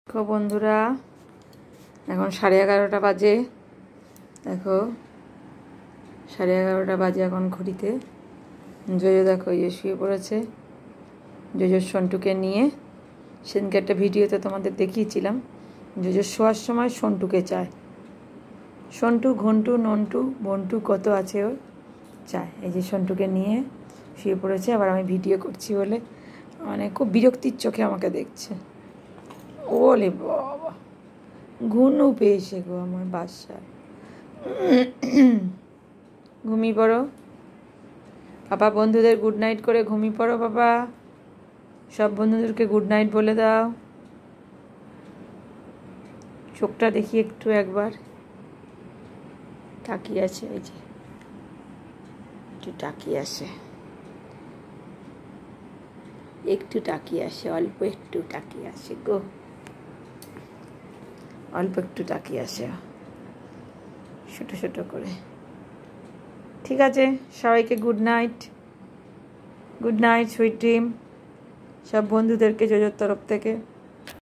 দেখো বন্ধুরা, এখন 11:30 বাজে। দেখো 11:30 বাজে এখন ঘড়িতে। জয়ো দেখো ইয়ে শুয়ে পড়েছে। জয়ো সন্টুকে নিয়ে সেদিনকে একটা ভিডিওতে তোমাদের দেখিয়েছিলাম। জয়ো শোয়ার সময় সন্টুকে চায়। সন্টু, ঘন্টু, নন্টু, বন্টু কত আছে ওর চায়। এই যে সন্টুকে নিয়ে শুয়ে পড়েছে। আবার আমি ভিডিও করছি বলে মানে খুব বিরক্তির চোখে আমাকে দেখছে। ওলে বাবা, ঘুনু পেয়েছে গো আমার বাসায়। ঘুমিয়ে পড়ো বাবা, বন্ধুদের গুড নাইট করে ঘুমিয়ে পড়ো বাবা। সব বন্ধুদেরকে গুড নাইট বলে দাও। চোখটা দেখি একটু, একবার তাকিয়ে আছে। এই যে একটু তাকিয়ে আসে, একটু তাকিয়ে আসে, অল্প একটু তাকিয়ে আসে গো, অল্প একটু তাকিয়ে আসে ছোটো ছোটো করে। ঠিক আছে, সবাইকে good night, good night, sweet dream. সব বন্ধুদেরকে জোজোর তরফ থেকে।